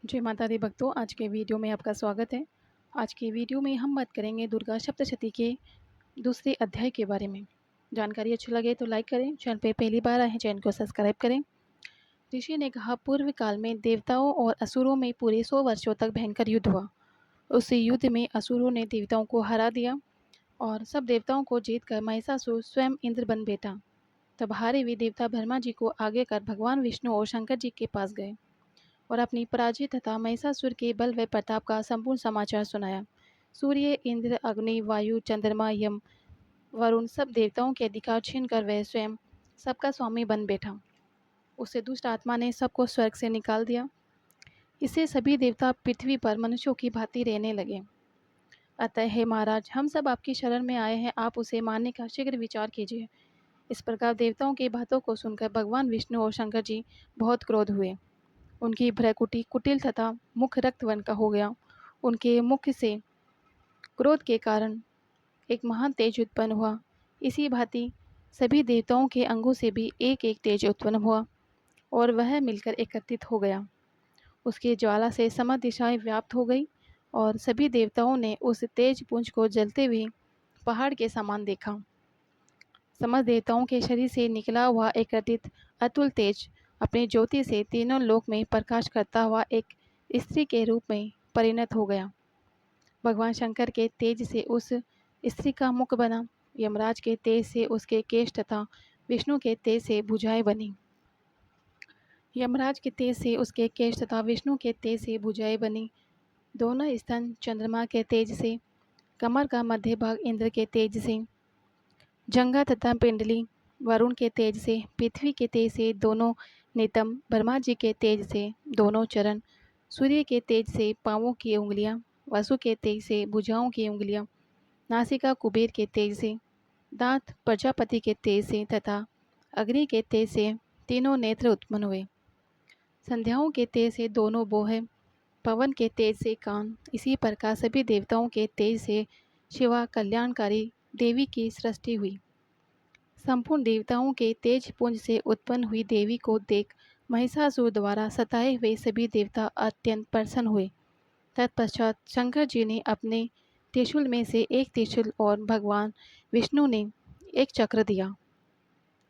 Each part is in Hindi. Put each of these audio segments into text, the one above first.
जय माता दी भक्तों, आज के वीडियो में आपका स्वागत है। आज के वीडियो में हम बात करेंगे दुर्गा सप्तशती के दूसरे अध्याय के बारे में। जानकारी अच्छी लगे तो लाइक करें, चैनल पे पहली बार आए हैं चैनल को सब्सक्राइब करें। ऋषि ने कहा, पूर्व काल में देवताओं और असुरों में पूरे 100 वर्षों तक भयंकर युद्ध हुआ। उस युद्ध में असुरों ने देवताओं को हरा दिया और सब देवताओं को जीत कर महिषासुर स्वयं इंद्र बन बैठा। तब हारे हुए देवता ब्रह्मा जी को आगे कर भगवान विष्णु और शंकर जी के पास गए और अपनी पराजय तथा महिषासुर के बल व प्रताप का संपूर्ण समाचार सुनाया। सूर्य, इंद्र, अग्नि, वायु, चंद्रमा, यम, वरुण सब देवताओं के अधिकार छीन कर वह स्वयं सबका स्वामी बन बैठा। उससे दुष्ट आत्मा ने सबको स्वर्ग से निकाल दिया। इससे सभी देवता पृथ्वी पर मनुष्यों की भांति रहने लगे। अतः हे महाराज, हम सब आपकी शरण में आए हैं, आप उसे मारने का शीघ्र विचार कीजिए। इस प्रकार देवताओं की बातों को सुनकर भगवान विष्णु और शंकर जी बहुत क्रोध हुए। उनकी भ्रकुटी कुटिल तथा मुख रक्त वर्ण का हो गया। उनके मुख से क्रोध के कारण एक महान तेज उत्पन्न हुआ। इसी भांति सभी देवताओं के अंगों से भी एक एक तेज उत्पन्न हुआ और वह मिलकर एकत्रित हो गया। उसकी ज्वाला से समस्त दिशाएं व्याप्त हो गई और सभी देवताओं ने उस तेज पुंज को जलते हुए पहाड़ के समान देखा। समस्त देवताओं के शरीर से निकला हुआ एकत्रित अतुल तेज अपनी ज्योति से तीनों लोक में प्रकाश करता हुआ एक स्त्री के रूप में परिणत हो गया। भगवान शंकर के तेज से उस स्त्री का मुख बना, यमराज के तेज से उसके केश तथा विष्णु के तेज से भुजाएं बनी। यमराज के तेज से उसके केश तथा विष्णु के तेज से भुजाएं बनी। दोनों स्तन चंद्रमा के तेज से, कमर का मध्य भाग इंद्र के तेज से, जंघा तथा पिंडली वरुण के तेज से, पृथ्वी के तेज से दोनों नितंब ब्रह्मा जी के तेज से, दोनों चरण सूर्य के तेज से, पांवों की उंगलियां वसु के तेज से, भुजाओं की उंगलियां नासिका कुबेर के तेज से, दांत प्रजापति के तेज से तथा अग्नि के तेज से तीनों नेत्र उत्पन्न हुए। संध्याओं के तेज से दोनों बोहे, पवन के तेज से कान, इसी प्रकार सभी देवताओं के तेज से शिवा कल्याणकारी देवी की सृष्टि हुई। संपूर्ण देवताओं के तेज पुंज से उत्पन्न हुई देवी को देख महिषासुर द्वारा सताए हुए सभी देवता अत्यंत प्रसन्न हुए। तत्पश्चात शंकर जी ने अपने त्रिशूल में से एक त्रिशूल और भगवान विष्णु ने एक चक्र दिया।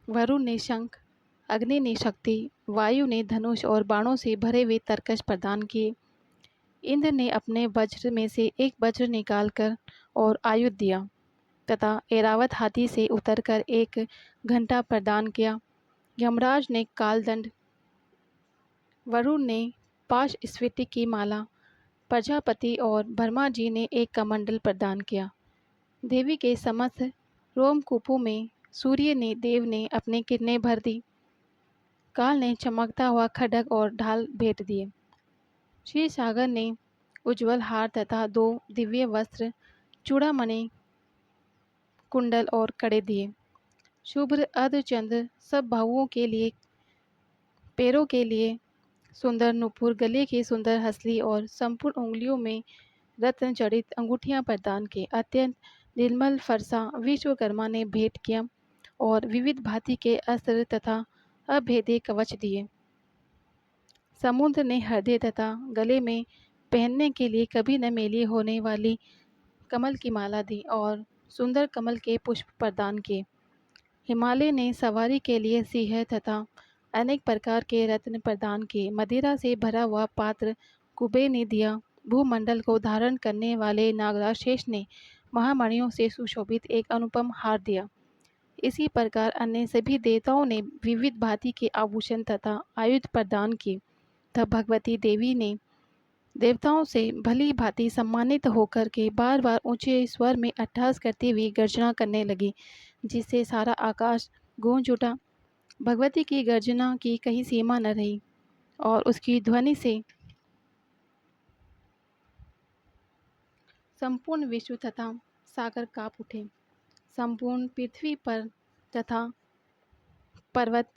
वरुण ने शंख, अग्नि ने शक्ति, वायु ने धनुष और बाणों से भरे हुए तरकश प्रदान किए। इंद्र ने अपने वज्र में से एक वज्र निकालकर और आयुध दिया तथा ऐरावत हाथी से उतरकर एक घंटा प्रदान किया। यमराज ने कालदंड, वरुण ने पाश स्फटिक की माला, प्रजापति और ब्रह्मा जी ने एक कमंडल प्रदान किया। देवी के समस्त रोमकूपों में सूर्य ने देव ने अपनी किरणें भर दी। काल ने चमकता हुआ खड्ग और ढाल भेंट दिए। श्री सागर ने उज्ज्वल हार तथा 2 दिव्य वस्त्र, चूड़ामणि, कुंडल और कड़े दिए। शुभ्र अर्धचंद्र सब बाहुओं के लिए, पैरों के लिए सुंदर नुपुर, गले की सुंदर हसली और संपूर्ण उंगलियों में रत्न जड़ित अंगूठियां प्रदान की। अत्यंत निर्मल फरसा विश्वकर्मा ने भेंट किया और विविध भांति के अस्त्र तथा अभेद्य कवच दिए। समुद्र ने हृदय तथा गले में पहनने के लिए कभी न मेली होने वाली कमल की माला दी और सुंदर कमल के पुष्प प्रदान किए। हिमालय ने सवारी के लिए सिंह तथा अनेक प्रकार के रत्न प्रदान किए। मदिरा से भरा हुआ पात्र कुबेर ने दिया। भूमंडल को धारण करने वाले नागराज शेष ने महामणियों से सुशोभित एक अनुपम हार दिया। इसी प्रकार अन्य सभी देवताओं ने विविध भांति के आभूषण तथा आयुध प्रदान किए। तब भगवती देवी ने देवताओं से भली भांति सम्मानित होकर के बार बार ऊंचे स्वर में अट्टहास करती हुई गर्जना करने लगी, जिससे सारा आकाश गूंज उठा। भगवती की गर्जना की कहीं सीमा न रही और उसकी ध्वनि से संपूर्ण विश्व तथा सागर कांप उठे। संपूर्ण पृथ्वी पर तथा पर्वत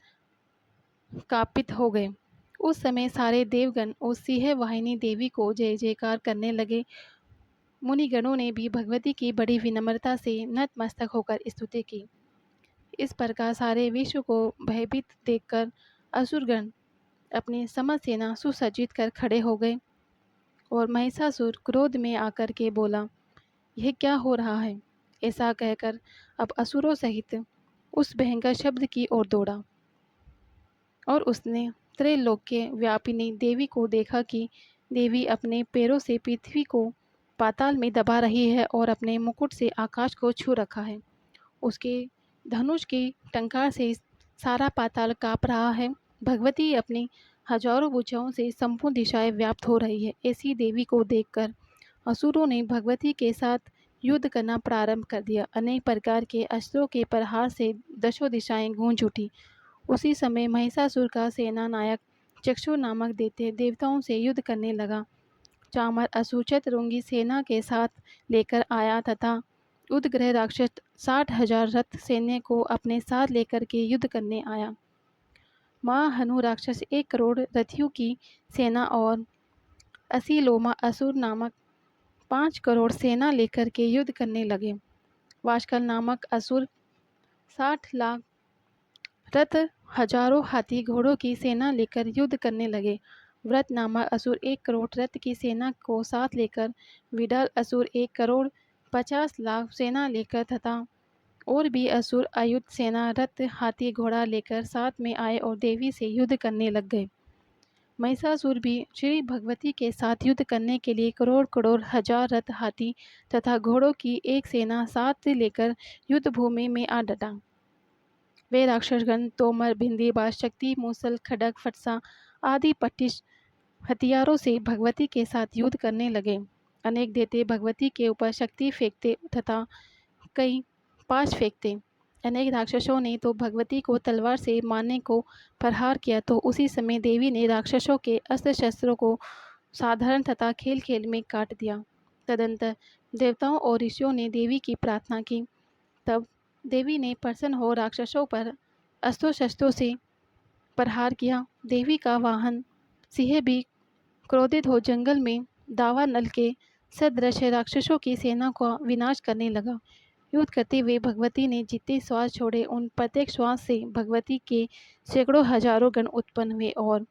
कांपित हो गए। उस समय सारे देवगण उस सिंह वाहिनी देवी को जय जयकार करने लगे। मुनिगणों ने भी भगवती की बड़ी विनम्रता से नतमस्तक होकर स्तुति की। इस प्रकार सारे विश्व को भयभीत देखकर असुरगण अपनी समस्त सेना सुसज्जित कर खड़े हो गए और महिषासुर क्रोध में आकर के बोला, यह क्या हो रहा है? ऐसा कहकर अब असुरों सहित उस भयंकर शब्द की ओर दौड़ा और उसने त्रैलोक्य व्यापिनी देवी को देखा कि देवी अपने पैरों से पृथ्वी को पाताल में दबा रही है और अपने मुकुट से आकाश को छू रखा है। उसके धनुष की टंकार से सारा पाताल काँप रहा है। भगवती अपनी हजारों भुजाओं से संपूर्ण दिशाएं व्याप्त हो रही है। ऐसी देवी को देखकर असुरों ने भगवती के साथ युद्ध करना प्रारंभ कर दिया। अनेक प्रकार के अस्त्रों के प्रहार से दशों दिशाएं गूंज उठी। उसी समय महिषासुर का सेना नायक चक्षु नामक दैत्य देवताओं से युद्ध करने लगा। चामर असुर चतुरंगी सेना के साथ लेकर आया तथा उदग्रह राक्षस 60,000 रथ सैन्य को अपने साथ लेकर के युद्ध करने आया। महाहनु राक्षस 1 करोड़ रथियों की सेना और असीलोमा असुर नामक 5 करोड़ सेना लेकर के युद्ध करने लगे। वाशकल नामक असुर 60 लाख रथ हजारों हाथी घोड़ों की सेना लेकर युद्ध करने लगे। व्रत नामक असुर 1 करोड़ रथ की सेना को साथ लेकर विडाल असुर 1 करोड़ 50 लाख सेना लेकर तथा और भी असुर आयुध सेना रथ हाथी घोड़ा लेकर साथ में आए और देवी से युद्ध करने लग गए। महिषासुर भी श्री भगवती के साथ युद्ध करने के लिए करोड़ करोड़ हजार रथ हाथी तथा घोड़ों की एक सेना साथ लेकर युद्ध भूमि में आ डटा। वे राक्षसगण तोमर भिंदी बाज शक्ति मूसल खड़ग फटसा आदि पट्टिश हथियारों से भगवती के साथ युद्ध करने लगे। अनेक दैत्य भगवती के ऊपर शक्ति फेंकते तथा कई पाश फेंकते। अनेक राक्षसों ने तो भगवती को तलवार से मारने को प्रहार किया, तो उसी समय देवी ने राक्षसों के अस्त्र शस्त्रों को साधारण तथा खेल खेल में काट दिया। तदंतर देवताओं और ऋषियों ने देवी की प्रार्थना की। तब देवी ने प्रसन्न हो राक्षसों पर अस्त्रों शस्त्रों से प्रहार किया। देवी का वाहन सिंह भी क्रोधित हो जंगल में दावा नल के सदृश राक्षसों की सेना का विनाश करने लगा। युद्ध करते हुए भगवती ने जितने श्वास छोड़े, उन प्रत्येक श्वास से भगवती के सैकड़ों हजारों गण उत्पन्न हुए और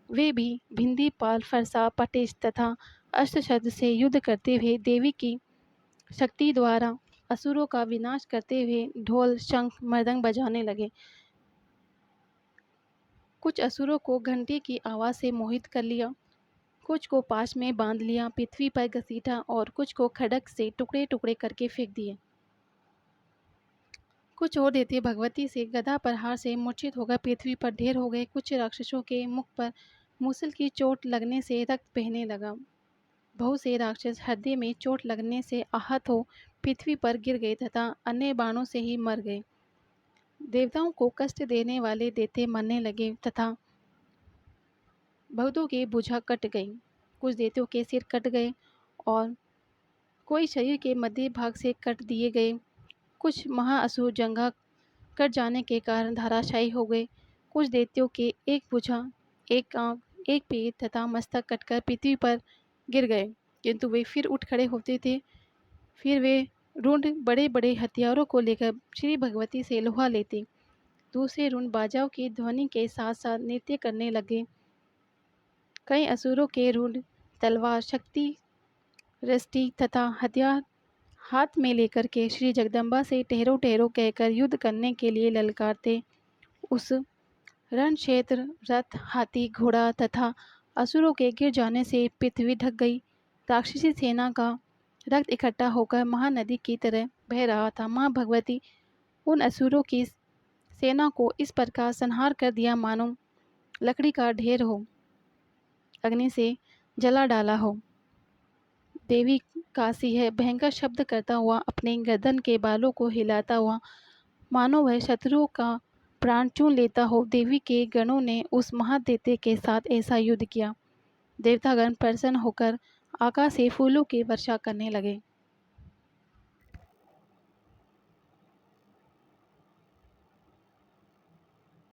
वे भी भिंदी पाल फरसा पटेश तथा अस्त्र शस्त्र से युद्ध करते हुए देवी की शक्ति द्वारा असुरों का विनाश करते हुए ढोल शंख मृदंग बजाने लगे। कुछ असुरों को घंटी की आवाज़ से मोहित कर लिया, कुछ को पास में बांध लिया, पृथ्वी पर घसीटा और कुछ को खड़ग से टुकड़े टुकड़े करके फेंक दिए। कुछ और दैत्य भगवती से गदा प्रहार से मूर्छित होकर पृथ्वी पर ढेर हो गए। कुछ राक्षसों के मुख पर मूसल की चोट लगने से रक्त बहने लगा। बहुत से राक्षस हृदय में चोट लगने से आहत हो पृथ्वी पर गिर गए तथा अन्य बाणों से ही मर गए। देवताओं को कष्ट देने वाले दैत्य मरने लगे तथा भक्तों की भुजा कट गई। कुछ दैत्यों के सिर कट गए और कोई शरीर के मध्य भाग से कट दिए गए। कुछ महाअसुर जंघा कट जाने के कारण धराशायी हो गए। कुछ दैत्यों के एक भुजा, एक आंख, एक पैर तथा मस्तक कटकर पृथ्वी पर गिर गए, किंतु वे फिर उठ खड़े होते थे। फिर वे रुंड बड़े बड़े हथियारों को लेकर श्री भगवती से लोहा लेते। दूसरे रुंड बाजाओं की ध्वनि के साथ साथ नृत्य करने लगे। कई असुरों के रुंड तलवार, शक्ति, रष्टि तथा हथियार हाथ में लेकर के श्री जगदम्बा से ठहरो ठहरो कहकर युद्ध करने के लिए ललकारते। उस रण क्षेत्र रथ, हाथी, घोड़ा तथा असुरों के गिर जाने से पृथ्वी ढक गई। राक्षसी सेना का रक्त इकट्ठा होकर महानदी की तरह बह रहा था। माँ भगवती उन असुरों की सेना को इस प्रकार संहार कर दिया मानो लकड़ी का ढेर हो अग्नि से जला डाला हो। देवी का सिंह भयंकर शब्द करता हुआ अपने गर्दन के बालों को हिलाता हुआ मानो वह शत्रुओं का प्राण चून लेता हो। देवी के गणों ने उस महादैत्य के साथ ऐसा युद्ध किया। देवतागण प्रसन्न होकर आकाश से फूलों की वर्षा करने लगे।